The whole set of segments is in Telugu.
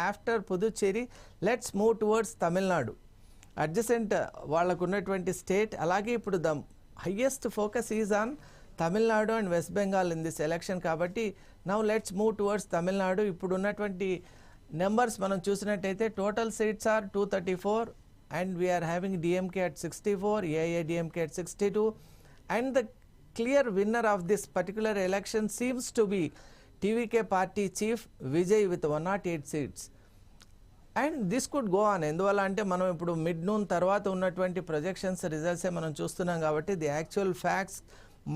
After Puducherry let's move towards Tamil Nadu adjacent వాళ్ళకు ఉన్నటువంటి స్టేట్. అలాగే ఇప్పుడు the highest focus is on Tamil Nadu and West Bengal in this election. కాబట్టి now let's move towards Tamil Nadu. ఇప్పుడు ఉన్నటువంటి నెంబర్స్ మనం చూసినట్టయితే total seats are 234 and we are having DMK at 64, AIADMK at 62, and the clear winner of this particular election seems to be TVK party chief Vijay with 108 seats. And this could go on. ఎందువల్ల అంటే మనం ఇప్పుడు మిడ్ నూన్ తర్వాత ఉన్నటువంటి ప్రొజెక్షన్స్ రిజల్ట్సే మనం చూస్తున్నాం కాబట్టి the actual facts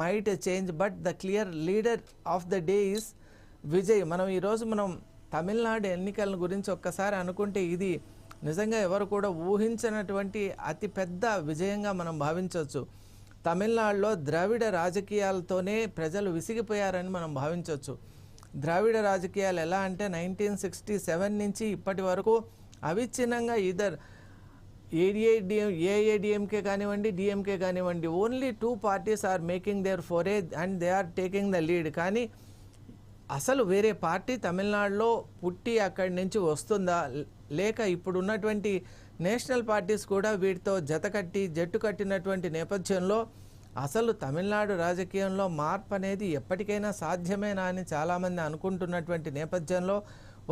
might change, but the clear leader of the day is Vijay. మనం ఈరోజు మనం తమిళనాడు ఎన్నికల గురించి ఒక్కసారి అనుకుంటే ఇది నిజంగా ఎవరు కూడా ఊహించినటువంటి అతి పెద్ద విజయంగా మనం భావించవచ్చు. తమిళనాడులో ద్రావిడ రాజకీయాలతోనే ప్రజలు విసిగిపోయారని మనం భావించవచ్చు. ద్రావిడ రాజకీయాలు ఎలా అంటే 1967 నుంచి ఇప్పటి వరకు అవిచ్ఛిన్నంగా ఇదర్ ఏఐఏడిఎంకే కానివ్వండి, డిఎంకే కానివ్వండి, only 2 parties are making their foray and they are taking the lead. కానీ అసలు వేరే పార్టీ తమిళనాడులో పుట్టి అక్కడి నుంచి వస్తుందా, లేక ఇప్పుడు ఉన్నటువంటి నేషనల్ పార్టీస్ కూడా వీటితో జట్టు కట్టినటువంటి నేపథ్యంలో అసలు తమిళనాడు రాజకీయంలో మార్పు అనేది ఎప్పటికైనా సాధ్యమేనా అని చాలామంది అనుకుంటున్నటువంటి నేపథ్యంలో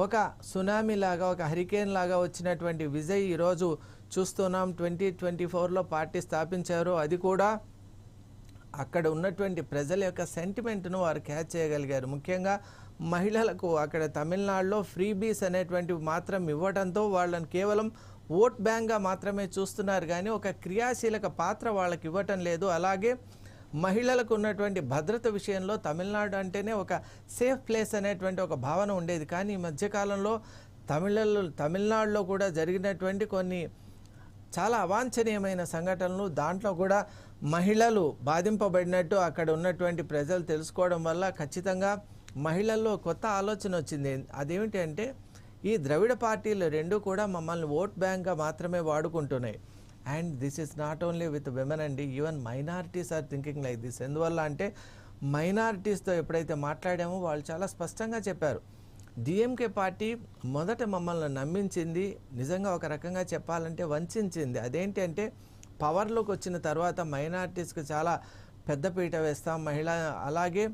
ఒక సునామీ లాగా, ఒక హరికేన్ లాగా వచ్చినటువంటి విజయ్ ఈరోజు చూస్తున్నాం. 2024లో పార్టీ స్థాపించారు. అది కూడా అక్కడ ఉన్నటువంటి ప్రజల యొక్క సెంటిమెంట్ను వారు క్యాచ్ చేయగలిగారు. ముఖ్యంగా మహిళలకు అక్కడ తమిళనాడులో ఫ్రీబీస్ అనేటువంటివి మాత్రం ఇవ్వడంతో వాళ్ళని కేవలం ఓట్ బ్యాంక్గా మాత్రమే చూస్తున్నారు, కానీ ఒక క్రియాశీలక పాత్ర వాళ్ళకి ఇవ్వటం లేదు. అలాగే మహిళలకు ఉన్నటువంటి భద్రత విషయంలో తమిళనాడు అంటేనే ఒక సేఫ్ ప్లేస్ అనేటువంటి ఒక భావన ఉండేది. కానీ ఈ మధ్యకాలంలో తమిళనాడులో కూడా జరిగినటువంటి కొన్ని చాలా అవాంఛనీయమైన సంఘటనలు, దాంట్లో కూడా మహిళలు బాధింపబడినట్టు అక్కడ ఉన్నటువంటి ప్రజలు తెలుసుకోవడం వల్ల ఖచ్చితంగా మహిళల్లో కొత్త ఆలోచన వచ్చింది. అదేమిటి అంటే ఈ ద్రవిడ పార్టీలు రెండు కూడా మమ్మల్ని ఓట్ బ్యాంక్గా మాత్రమే వాడుకుంటున్నాయి. And this is not only with women అండి, even minorities are thinking like this. ఎందువల్ల అంటే మైనారిటీస్తో ఎప్పుడైతే మాట్లాడామో వాళ్ళు చాలా స్పష్టంగా చెప్పారు, డిఎంకే పార్టీ మొదట మమ్మల్ని నమ్మించింది, నిజంగా ఒక రకంగా చెప్పాలంటే వంచింది. అదేంటి అంటే పవర్లోకి వచ్చిన తర్వాత మైనారిటీస్కి చాలా పెద్దపీట వేస్తాం, అలాగే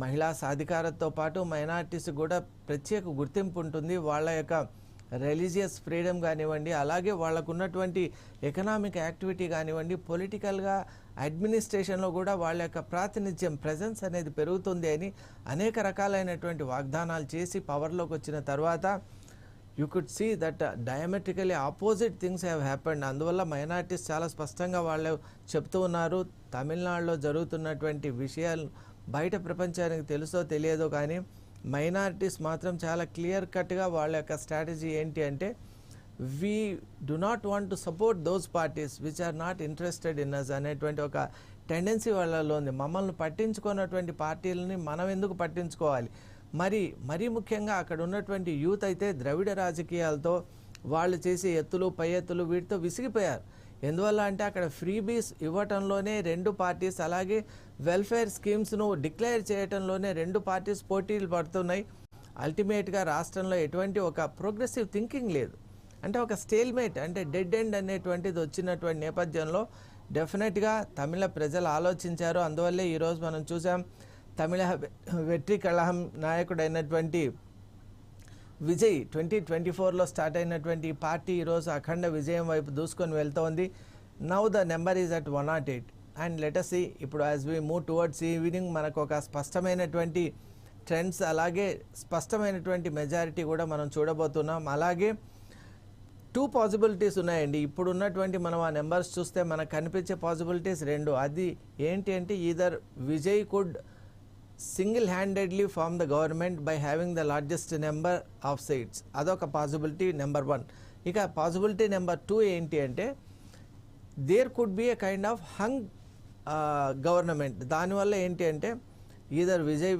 మహిళా సాధికారతతో పాటు మైనారిటీస్కి కూడా ప్రత్యేక గుర్తింపు ఉంటుంది. వాళ్ళ యొక్క రిలీజియస్ ఫ్రీడమ్ కానివ్వండి, అలాగే వాళ్ళకు ఉన్నటువంటి ఎకనామిక్ యాక్టివిటీ కానివ్వండి, పొలిటికల్గా అడ్మినిస్ట్రేషన్లో కూడా వాళ్ళ యొక్క ప్రాతినిధ్యం ప్రెజెన్స్ అనేది పెరుగుతుంది అని అనేక రకాలైనటువంటి వాగ్దానాలు చేసి పవర్లోకి వచ్చిన తర్వాత you could see that diametrically opposite things have happened. అందువల్ల మైనారిటీస్ చాలా స్పష్టంగా వాళ్ళు చెప్తూ ఉన్నారు, తమిళనాడులో జరుగుతున్నటువంటి విషయాలు బయట ప్రపంచానికి తెలుసో తెలియదో కానీ మైనారిటీస్ మాత్రం చాలా క్లియర్ కట్గా వాళ్ళ యొక్క స్ట్రాటజీ ఏంటి అంటే we do not want to support those parties which are not interested in us అనేటువంటి ఒక టెండెన్సీ వాళ్ళలో ఉంది. మమ్మల్ని పట్టించుకున్నటువంటి పార్టీలని మనం ఎందుకు పట్టించుకోవాలి. మరీ ముఖ్యంగా అక్కడ ఉన్నటువంటి యూత్ అయితే ద్రవిడ రాజకీయాలతో వాళ్ళు చేసే ఎత్తులు పై ఎత్తులు వీటితో విసిగిపోయారు. ఎందువల్ల అంటే అక్కడ ఫ్రీబీస్ ఇవ్వటంలోనే 2 parties, అలాగే వెల్ఫేర్ స్కీమ్స్ను డిక్లేర్ చేయటంలోనే 2 parties పోటీలు పడుతున్నాయి. అల్టిమేట్గా రాష్ట్రంలో ఎటువంటి ఒక ప్రోగ్రెసివ్ థింకింగ్ లేదు. అంటే ఒక స్టేల్మేట్, అంటే డెడ్ ఎండ్ అనేటువంటిది వచ్చినటువంటి నేపథ్యంలో డెఫినెట్గా తమిళ ప్రజలు ఆలోచించారు. అందువల్లే ఈరోజు మనం చూసాం తమిళ వెట్రి కళహం నాయకుడైనటువంటి విజయ్ 2024లో స్టార్ట్ అయినటువంటి ఈ పార్టీ ఈరోజు అఖండ విజయం వైపు దూసుకొని వెళ్తోంది. Now the number is at 108 and let us see ఇప్పుడు as we move towards evening మనకు ఒక స్పష్టమైనటువంటి ట్రెండ్స్, అలాగే స్పష్టమైనటువంటి మెజారిటీ కూడా మనం చూడబోతున్నాం. అలాగే 2 పాసిబిలిటీస్ ఉన్నాయండి. ఇప్పుడు ఉన్నటువంటి మనం ఆ నెంబర్స్ చూస్తే మనకు కనిపించే పాసిబిలిటీస్ 2. అది ఏంటి అంటే either Vijay could single handedly form the government by having the largest number of seats. అదొక పాసిబిలిటీ నెంబర్ 1. ఇక పాసిబిలిటీ నెంబర్ 2 ఏంటి అంటే there could be a kind of hung government. దానివల్ల ఏంటి అంటే either Vijay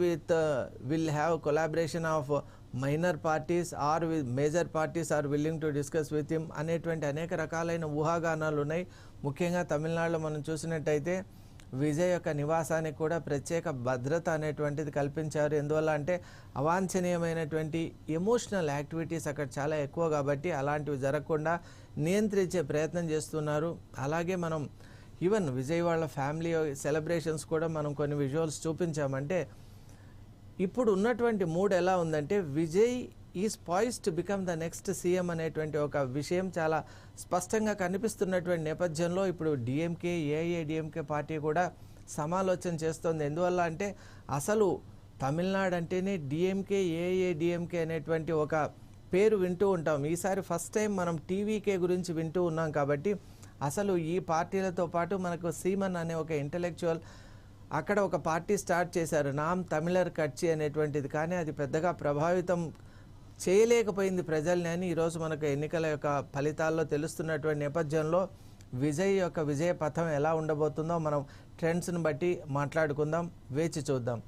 will have collaboration of minor parties or major parties are willing to discuss with him అనేటువంటి అనేక రకాలైన ఊహాగానాలు ఉన్నాయి. ముఖ్యంగా తమిళనాడులో మనం చూసినట్టయితే విజయ్ యొక్క నివాసానికి కూడా ప్రత్యేక భద్రత అనేటువంటిది కల్పించారు. ఎందువల్ల అంటే అవాంఛనీయమైనటువంటి ఎమోషనల్ యాక్టివిటీస్ అక్కడ చాలా ఎక్కువ కాబట్టి అలాంటివి జరగకుండా నియంత్రించే ప్రయత్నం చేస్తున్నారు. అలాగే మనం ఈవెన్ విజయ్ వాళ్ళ ఫ్యామిలీ సెలబ్రేషన్స్ కూడా మనం కొన్ని విజువల్స్ చూపించామంటే ఇప్పుడు ఉన్నటువంటి మూడ్ ఎలా ఉందంటే Vijay is poised to become the next CM అనేటువంటి ఒక విషయం చాలా స్పష్టంగా కనిపిస్తున్నటువంటి నేపథ్యంలో ఇప్పుడు డిఎంకే ఏఐఏడిఎంకే పార్టీ కూడా సమాలోచన చేస్తోంది. ఎందువల్ల అంటే అసలు తమిళనాడు అంటేనే డిఎంకే ఏఐఏడిఎంకే అనేటువంటి ఒక పేరు వింటూ ఉంటాం. ఈసారి ఫస్ట్ టైం మనం టీవీకే గురించి వింటూ ఉన్నాం కాబట్టి అసలు ఈ పార్టీలతో పాటు మనకు సీమన్ అనే ఒక ఇంటలెక్చువల్ అక్కడ ఒక పార్టీ స్టార్ట్ చేశారు, నామ్ తమిళర్ కట్చి అనేటువంటిది. కానీ అది పెద్దగా ప్రభావితం చేయలేకపోయింది ప్రజల్ని అని ఈరోజు మనకు ఎన్నికల యొక్క ఫలితాల్లో తెలుస్తున్నటువంటి నేపథ్యంలో విజయ్ యొక్క విజయ పథం ఎలా ఉండబోతుందో మనం ట్రెండ్స్ని బట్టి మాట్లాడుకుందాం, వేచి చూద్దాం.